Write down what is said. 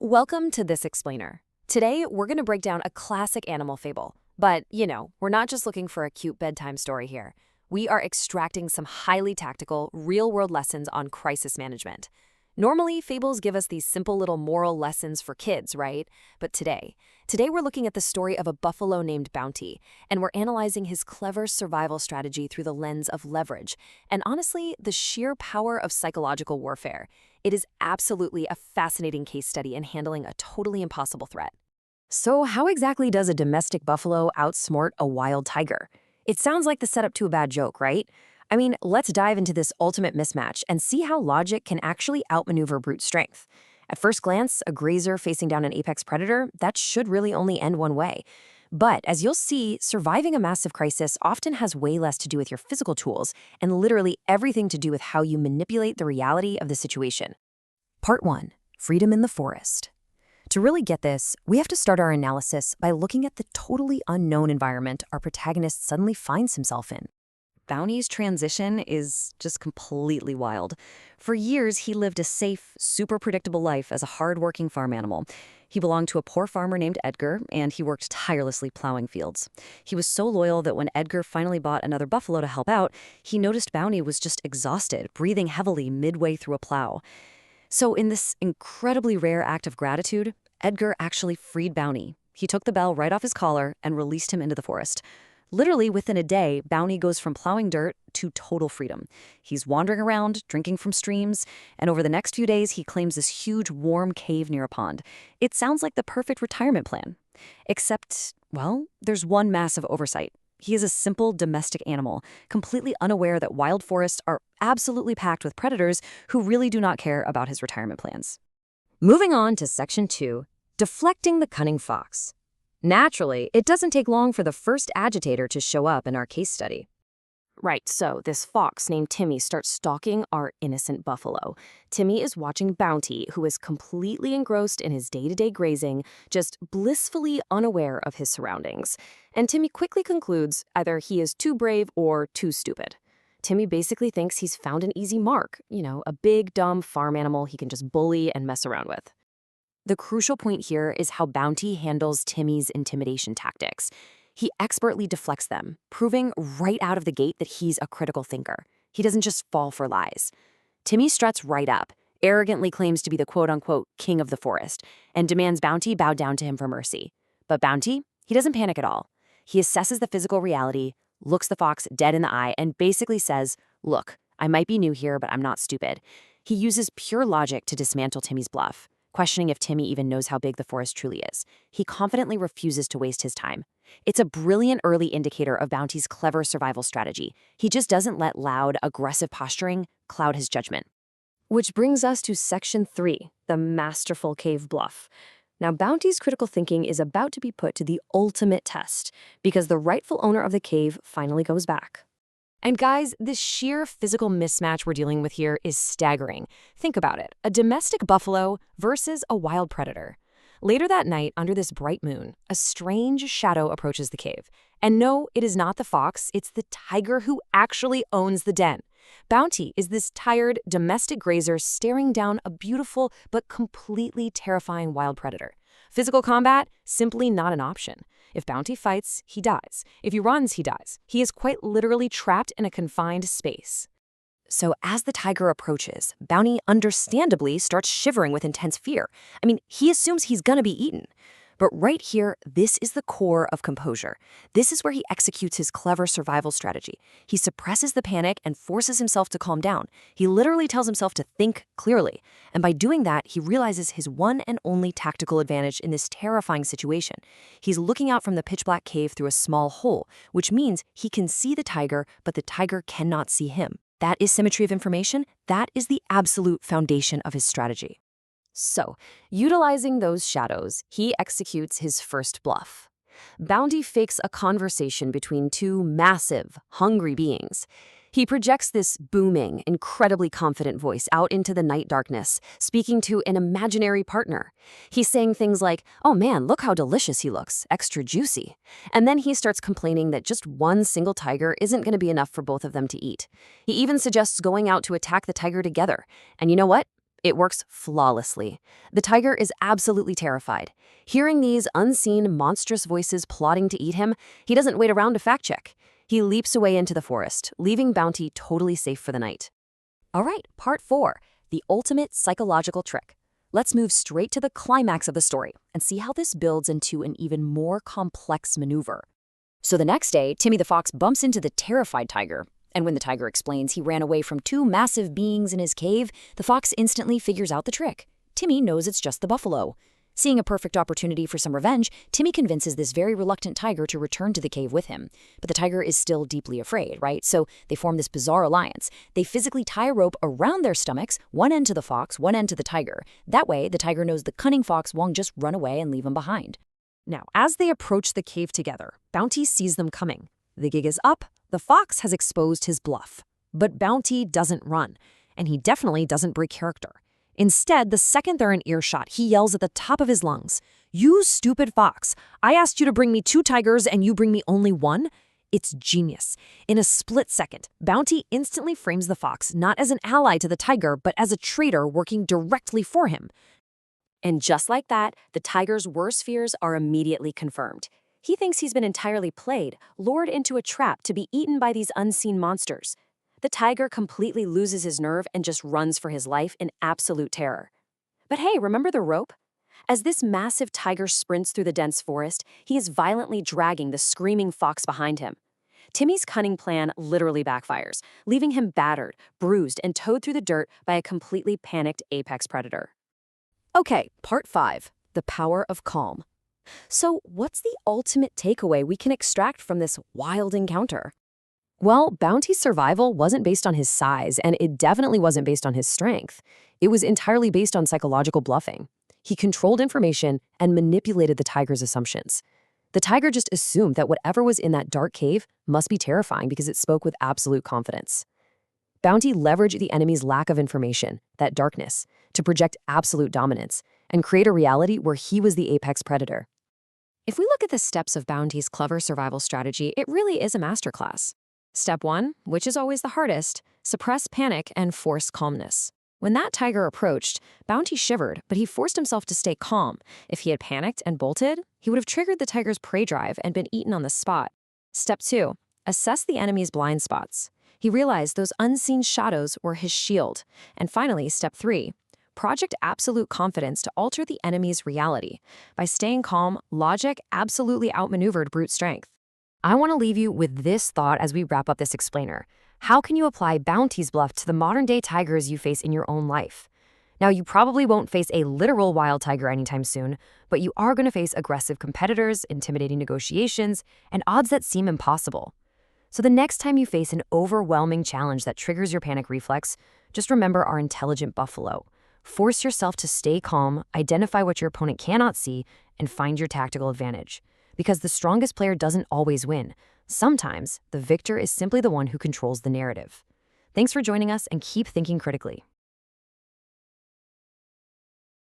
Welcome to This Explainer. Today, we're going to break down a classic animal fable. But, we're not just looking for a cute bedtime story here. We are extracting some highly tactical, real-world lessons on crisis management. Normally, fables give us these simple little moral lessons for kids, right? But today we're looking at the story of a buffalo named Bounty, and we're analyzing his clever survival strategy through the lens of leverage, and honestly, the sheer power of psychological warfare. It is absolutely a fascinating case study in handling a totally impossible threat. So how exactly does a domestic buffalo outsmart a wild tiger? It sounds like the setup to a bad joke, right? I mean, let's dive into this ultimate mismatch and see how logic can actually outmaneuver brute strength. At first glance, a grazer facing down an apex predator, that should really only end one way. But as you'll see, surviving a massive crisis often has way less to do with your physical tools and literally everything to do with how you manipulate the reality of the situation. Part 1. Freedom in the Forest. To really get this, we have to start our analysis by looking at the totally unknown environment our protagonist suddenly finds himself in. Bounty's transition is just completely wild. For years, he lived a safe, super predictable life as a hard-working farm animal. He belonged to a poor farmer named Edgar, and he worked tirelessly plowing fields. He was so loyal that when Edgar finally bought another buffalo to help out, he noticed Bounty was just exhausted, breathing heavily midway through a plow. So in this incredibly rare act of gratitude, Edgar actually freed Bounty. He took the bell right off his collar and released him into the forest. Literally within a day, Bounty goes from plowing dirt to total freedom. He's wandering around, drinking from streams, and over the next few days, he claims this huge, warm cave near a pond. It sounds like the perfect retirement plan. Except, well, there's one massive oversight. He is a simple domestic animal, completely unaware that wild forests are absolutely packed with predators who really do not care about his retirement plans. Moving on to Section 2, Deflecting the Cunning Fox. Naturally, it doesn't take long for the first agitator to show up in our case study. Right, so this fox named Timmy starts stalking our innocent buffalo. Timmy is watching Bounty, who is completely engrossed in his day-to-day grazing, just blissfully unaware of his surroundings. And Timmy quickly concludes either he is too brave or too stupid. Timmy basically thinks he's found an easy mark, a big, dumb farm animal he can just bully and mess around with. The crucial point here is how Bounty handles Timmy's intimidation tactics. He expertly deflects them, proving right out of the gate that he's a critical thinker. He doesn't just fall for lies. Timmy struts right up, arrogantly claims to be the quote-unquote king of the forest, and demands Bounty bow down to him for mercy. But Bounty, he doesn't panic at all. He assesses the physical reality, looks the fox dead in the eye, and basically says, "Look, I might be new here, but I'm not stupid." He uses pure logic to dismantle Timmy's bluff, questioning if Timmy even knows how big the forest truly is. He confidently refuses to waste his time. It's a brilliant early indicator of Bounty's clever survival strategy. He just doesn't let loud, aggressive posturing cloud his judgment. Which brings us to Section 3, the masterful cave bluff. Now, Bounty's critical thinking is about to be put to the ultimate test, because the rightful owner of the cave finally goes back. And guys, this sheer physical mismatch we're dealing with here is staggering. Think about it, a domestic buffalo versus a wild predator. Later that night, under this bright moon, a strange shadow approaches the cave. And no, it is not the fox, it's the tiger who actually owns the den. Bounty is this tired, domestic grazer staring down a beautiful but completely terrifying wild predator. Physical combat? Simply not an option. If Bounty fights, he dies. If he runs, he dies. He is quite literally trapped in a confined space. So as the tiger approaches, Bounty understandably starts shivering with intense fear. I mean, he assumes he's gonna be eaten. But right here, this is the core of composure. This is where he executes his clever survival strategy. He suppresses the panic and forces himself to calm down. He literally tells himself to think clearly. And by doing that, he realizes his one and only tactical advantage in this terrifying situation. He's looking out from the pitch-black cave through a small hole, which means he can see the tiger, but the tiger cannot see him. That is symmetry of information. That is the absolute foundation of his strategy. So, utilizing those shadows, he executes his first bluff. Bounty fakes a conversation between two massive, hungry beings. He projects this booming, incredibly confident voice out into the night darkness, speaking to an imaginary partner. He's saying things like, "Oh man, look how delicious he looks, extra juicy." And then he starts complaining that just one single tiger isn't going to be enough for both of them to eat. He even suggests going out to attack the tiger together. And you know what? It works flawlessly. The tiger is absolutely terrified. Hearing these unseen, monstrous voices plotting to eat him, he doesn't wait around to fact-check. He leaps away into the forest, leaving Bounty totally safe for the night. All right, part 4, the ultimate psychological trick. Let's move straight to the climax of the story and see how this builds into an even more complex maneuver. So the next day, Timmy the fox bumps into the terrified tiger. And when the tiger explains he ran away from 2 massive beings in his cave, the fox instantly figures out the trick. Timmy knows it's just the buffalo. Seeing a perfect opportunity for some revenge, Timmy convinces this very reluctant tiger to return to the cave with him. But the tiger is still deeply afraid, right? So they form this bizarre alliance. They physically tie a rope around their stomachs, one end to the fox, one end to the tiger. That way, the tiger knows the cunning fox won't just run away and leave him behind. Now, as they approach the cave together, Bounty sees them coming. The gig is up. The fox has exposed his bluff. But Bounty doesn't run, and he definitely doesn't break character. Instead, the second they're in earshot, he yells at the top of his lungs, "You stupid fox! I asked you to bring me 2 tigers and you bring me only 1? It's genius." In a split second, Bounty instantly frames the fox not as an ally to the tiger, but as a traitor working directly for him. And just like that, the tiger's worst fears are immediately confirmed. He thinks he's been entirely played, lured into a trap to be eaten by these unseen monsters. The tiger completely loses his nerve and just runs for his life in absolute terror. But hey, remember the rope? As this massive tiger sprints through the dense forest, he is violently dragging the screaming fox behind him. Timmy's cunning plan literally backfires, leaving him battered, bruised, and towed through the dirt by a completely panicked apex predator. Okay, part 5, the power of calm. So what's the ultimate takeaway we can extract from this wild encounter? Well, Bounty's survival wasn't based on his size, and it definitely wasn't based on his strength. It was entirely based on psychological bluffing. He controlled information and manipulated the tiger's assumptions. The tiger just assumed that whatever was in that dark cave must be terrifying because it spoke with absolute confidence. Bounty leveraged the enemy's lack of information, that darkness, to project absolute dominance and create a reality where he was the apex predator. If we look at the steps of Bounty's clever survival strategy, it really is a masterclass. Step 1, which is always the hardest, suppress panic and force calmness. When that tiger approached, Bounty shivered, but he forced himself to stay calm. If he had panicked and bolted, he would have triggered the tiger's prey drive and been eaten on the spot. Step 2, assess the enemy's blind spots. He realized those unseen shadows were his shield. And finally, step 3, project absolute confidence to alter the enemy's reality. By staying calm, logic absolutely outmaneuvered brute strength. I want to leave you with this thought as we wrap up this explainer. How can you apply Bounty's bluff to the modern-day tigers you face in your own life? Now, you probably won't face a literal wild tiger anytime soon, but you are going to face aggressive competitors, intimidating negotiations, and odds that seem impossible. So the next time you face an overwhelming challenge that triggers your panic reflex, just remember our intelligent buffalo. Force yourself to stay calm, identify what your opponent cannot see, and find your tactical advantage. Because the strongest player doesn't always win. Sometimes, the victor is simply the one who controls the narrative. Thanks for joining us, and keep thinking critically.